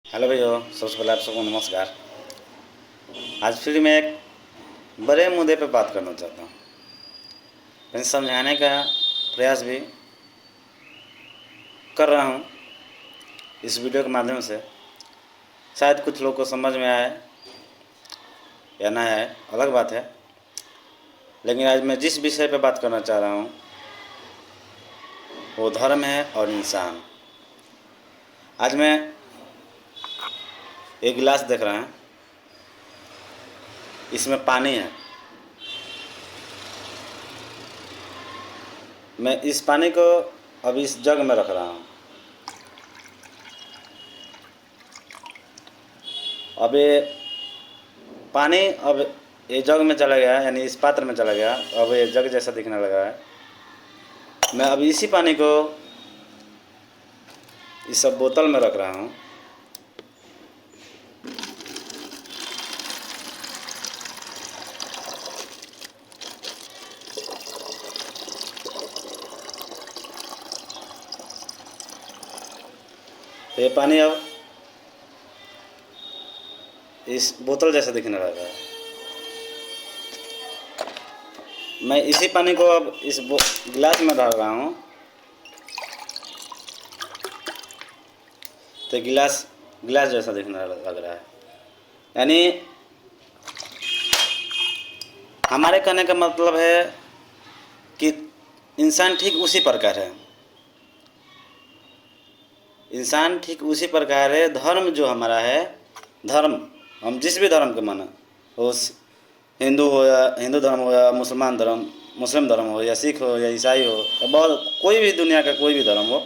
Hello भैया, सबसे पहले आप सबको नमस्कार। आज फिर मैं एक बड़े मुद्दे पे बात करना चाहता हूँ। मैं समझाने का प्रयास भी कर रहा हूँ इस वीडियो के माध्यम से। शायद कुछ लोग को समझ में आए या ना आए, अलग बात है। लेकिन आज मैं जिस विषय पे बात करना चाह रहा हूँ वो धर्म है और इंसान। आज मैं एक गिलास देख रहा हूँ, इसमें पानी है। मैं इस पानी को अब इस जग में रख रहा हूँ। अब ये पानी अब ये जग में चला गया, यानी इस पात्र में चला गया। अब ये जग जैसा दिखने लगा है। मैं अब इसी पानी को इस सब बोतल में रख रहा हूँ। तो ये पानी अब इस बोतल जैसा दिखने लगा है। मैं इसी पानी को अब इस गिलास में डाल रहा हूँ, तो गिलास जैसा दिखने लग रहा है। यानी हमारे कहने का मतलब है कि इंसान ठीक उसी प्रकार है। इंसान ठीक उसी प्रकार है। धर्म जो हमारा है, धर्म हम जिस भी धर्म के माने, वो हिंदू हो या हिंदू धर्म हो या मुसलमान धर्म, मुस्लिम धर्म हो या सिख हो या ईसाई हो या बहुत कोई भी दुनिया का कोई भी धर्म हो,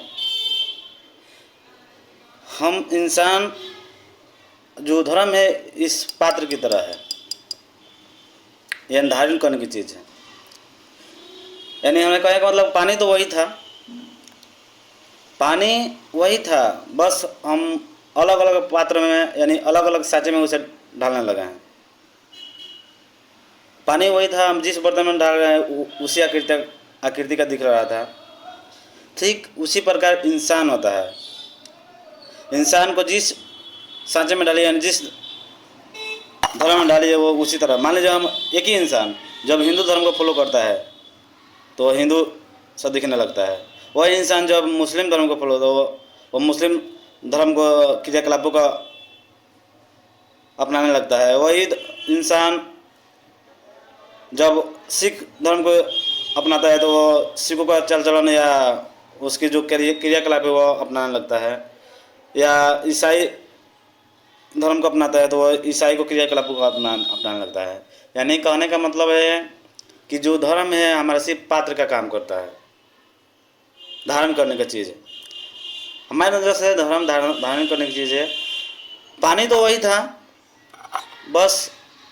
हम इंसान जो धर्म है इस पात्र की तरह है। यह धारण करने की चीज़ है। यानी हमें कहने का मतलब पानी तो वही था, पानी वही था, बस हम अलग अलग पात्र में यानी अलग अलग साँचे में उसे डालने लगे हैं। पानी वही था, हम जिस बर्तन में डाल रहे हैं उसी आकृति का दिख रहा था। ठीक उसी प्रकार इंसान होता है। इंसान को जिस साँचे में डालिए यानी जिस धर्म में डालिए वो उसी तरह। मान लीजिए हम एक ही इंसान जब हिंदू धर्म को फॉलो करता है तो हिंदू सा दिखने लगता है। वही इंसान जब मुस्लिम धर्म को फॉलो तो वो मुस्लिम धर्म को क्रियाकलापों का अपनाने लगता है। वही इंसान जब सिख धर्म को अपनाता है तो वो सिखों का चाल चलन या उसकी जो क्रियाकलाप है वो अपनाने लगता है। या ईसाई धर्म को अपनाता है तो वो ईसाई को क्रियाकलापों को अपनाने लगता है। यानी कहने का मतलब है कि जो धर्म है हमारा सिर्फ पात्र का काम करता है, धारण करने का चीज़ है। हमारे नज़र से धर्म धारण करने की चीज़ है। पानी तो वही था, बस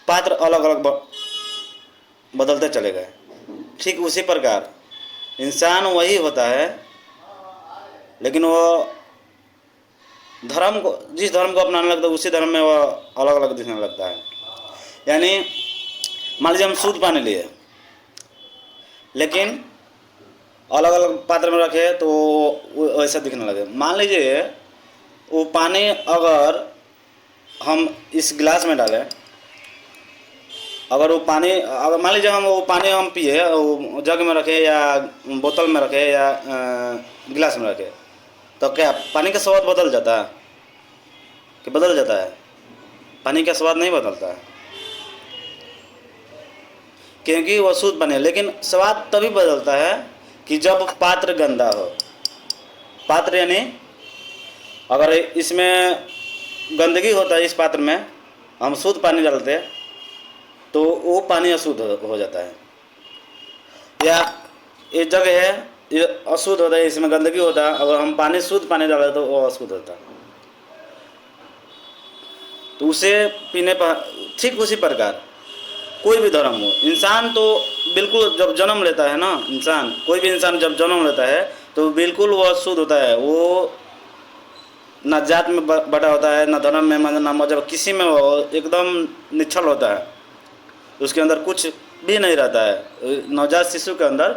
पात्र अलग अलग बदलते चले गए। ठीक उसी प्रकार इंसान वही होता है, लेकिन वो धर्म को जिस धर्म को अपनाने लगता है उसी धर्म में वो अलग अलग दिखने लगता है। यानी मान लीजिए हम शुद्ध पानी लिए, लेकिन अलग अलग पात्र में रखे तो वो वैसा दिखने लगे। मान लीजिए वो पानी अगर हम इस गिलास में डालें, अगर वो पानी अगर मान लीजिए हम वो पानी हम पिए, वो जग में रखे या बोतल में रखे या गिलास में रखे, तो क्या पानी का स्वाद बदल जाता है कि बदल जाता है? पानी का स्वाद नहीं बदलता है, क्योंकि वो शुद्ध पानी है। लेकिन स्वाद तभी बदलता है कि जब पात्र गंदा हो। पात्र यानी अगर इसमें गंदगी होता है, इस पात्र में हम शुद्ध पानी डालते हैं तो वो पानी अशुद्ध हो जाता है। या ये जग है, ये अशुद्ध होता है, इसमें गंदगी होता है। अगर हम पानी शुद्ध पानी डालें तो वो अशुद्ध होता है। तो उसे पीने पर ठीक उसी प्रकार कोई भी धर्म हो, इंसान तो बिल्कुल जब जन्म लेता है ना, इंसान कोई भी इंसान जब जन्म लेता है तो बिल्कुल वो अशुद्ध होता है। वो ना जात में बटा होता है, ना धर्म में, ना मजहब, किसी में वो एकदम निश्चल होता है। उसके अंदर कुछ भी नहीं रहता है। नवजात शिशु के अंदर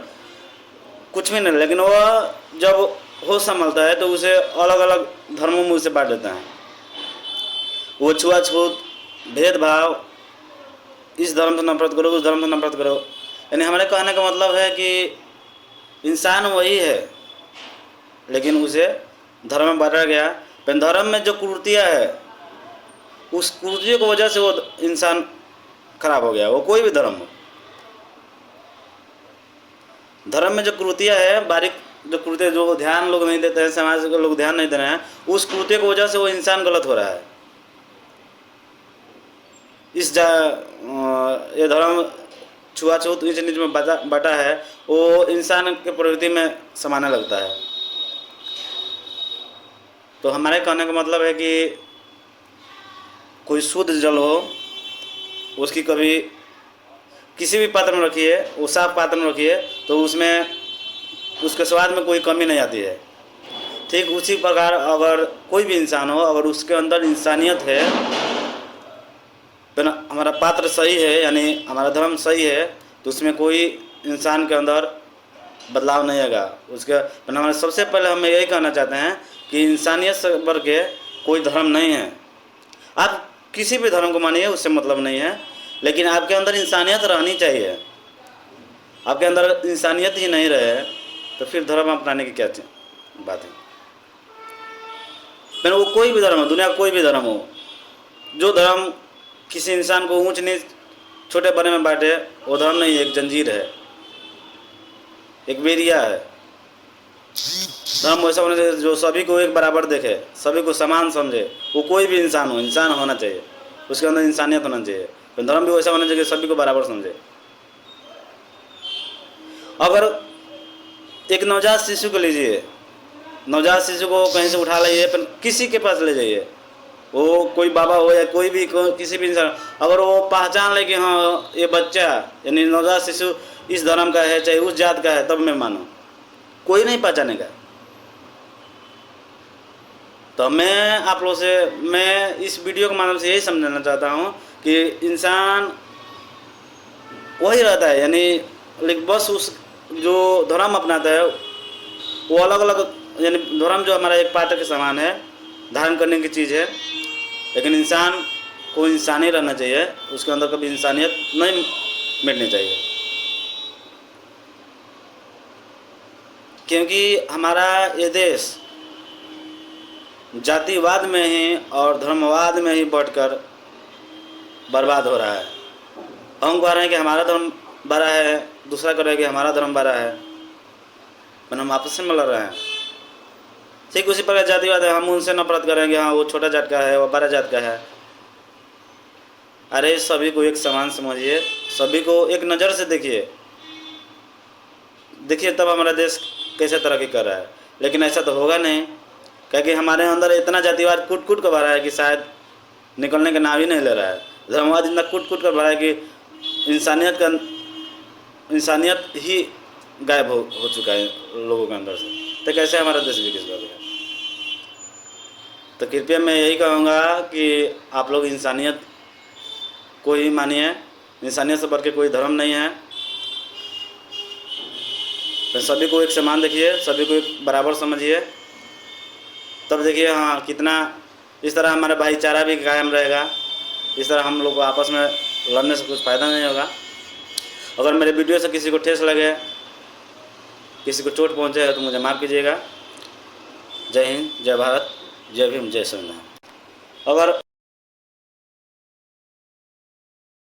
कुछ भी नहीं। लेकिन वह जब होश संभलता है तो उसे अलग अलग धर्मों में उसे बांट देता है। वो छुआछूत, भेदभाव, इस धर्म से नफरत करो, उस धर्म से नफरत करो। यानी हमारे कहने का मतलब है कि इंसान वही है, लेकिन उसे धर्म में बांटा गया। पर धर्म में जो कुरीतियाँ है, उस कुरीतियों की वजह से वो इंसान खराब हो गया, वो कोई भी धर्म हो। धर्म में जो कुरीतियाँ है, बारीक जो कुरीतियाँ, जो ध्यान लोग नहीं देते हैं, समाज के लोग ध्यान नहीं दे रहे हैं, उस कुरीतियों की वजह से वो इंसान गलत हो रहा है। ये धर्म छुआछूत, नीच नीच में बटा है, वो इंसान के प्रवृत्ति में समाने लगता है। तो हमारे कहने का मतलब है कि कोई शुद्ध जल हो, उसकी कभी किसी भी पात्र में रखिए, वो साफ पात्र में रखिए, तो उसमें उसके स्वाद में कोई कमी नहीं आती है। ठीक उसी प्रकार अगर कोई भी इंसान हो, अगर उसके अंदर इंसानियत है, तो हमारा पात्र सही है, यानी हमारा धर्म सही है, तो उसमें कोई इंसान के अंदर बदलाव नहीं आएगा। उसके हमारे सबसे पहले हम यही कहना चाहते हैं कि इंसानियत से बढ़ के कोई धर्म नहीं है। आप किसी भी धर्म को मानिए, उससे मतलब नहीं है, लेकिन आपके अंदर इंसानियत रहनी चाहिए। आपके अंदर इंसानियत ही नहीं रहे तो फिर धर्म अपनाने की क्या बात है। मैंने वो कोई भी धर्म हो, दुनिया का कोई भी धर्म हो, जो धर्म किसी इंसान को ऊंच नीच, छोटे बड़े में बांटे, वो धर्म नहीं है, एक जंजीर है, एक बेरिया है। धर्म वैसा होना चाहिए जो सभी को एक बराबर देखे, सभी को समान समझे। वो कोई भी इंसान हो, इंसान होना चाहिए, उसके अंदर इंसानियत होना चाहिए। तो धर्म भी वैसा होना चाहिए सभी को बराबर समझे। अगर एक नवजात शिशु को लीजिए, नवजात शिशु को कहीं से उठा लाइए, पर किसी के पास ले जाइए, वो कोई बाबा हो या कोई भी किसी भी इंसान, अगर वो पहचान ले कि हाँ ये बच्चा यानी नवजात शिशु इस धर्म का है, चाहे उस जात का है, तब मैं मानो, कोई नहीं पहचानेगा। तो मैं आप लोगों से, मैं इस वीडियो के माध्यम से यही समझाना चाहता हूँ कि इंसान वही रहता है, यानी लेकिन बस उस जो धर्म अपनाता है वो अलग अलग, यानी धर्म जो हमारा एक पात्र के समान है, धारण करने की चीज़ है, लेकिन इंसान को इंसान ही रहना चाहिए, उसके अंदर कभी इंसानियत नहीं मिटनी चाहिए। क्योंकि हमारा ये देश जातिवाद में ही और धर्मवाद में ही बढ़कर बर्बाद हो रहा है। हम कह रहे हैं कि हमारा धर्म बड़ा है, दूसरा कह रहा है कि हमारा धर्म बड़ा है, हम आपस में लड़ रहे हैं। ठीक उसी प्रकार जातिवाद है, हम उनसे नफरत करेंगे, हाँ वो छोटा जात का है, वो बड़ा जात का है। अरे सभी को एक समान समझिए, सभी को एक नज़र से देखिए, तब हमारा देश कैसे तरक्की कर रहा है। लेकिन ऐसा तो होगा नहीं, क्योंकि हमारे अंदर इतना जातिवाद कूट कूट कर भरा है कि शायद निकलने का नाम ही नहीं ले रहा है। धर्मवाद इतना कूट कूट कर भरा है कि इंसानियत ही गायब हो चुका है लोगों के अंदर से। तो कैसे हमारा देश विकसित होगा। तो कृपया मैं यही कहूँगा कि आप लोग इंसानियत को ही मानिए, इंसानियत से बढ़ के कोई धर्म नहीं है। तो सभी को एक समान देखिए, सभी को एक बराबर समझिए, तब देखिए हाँ कितना इस तरह हमारा भाईचारा भी कायम रहेगा। इस तरह हम लोग को आपस में लड़ने से कुछ फ़ायदा नहीं होगा। अगर मेरे वीडियो से किसी को ठेस लगे, किसी को चोट पहुँचे है तो मुझे माफ़ कीजिएगा। जय हिंद, जय भारत, जय भीम, जय संविधान। अगर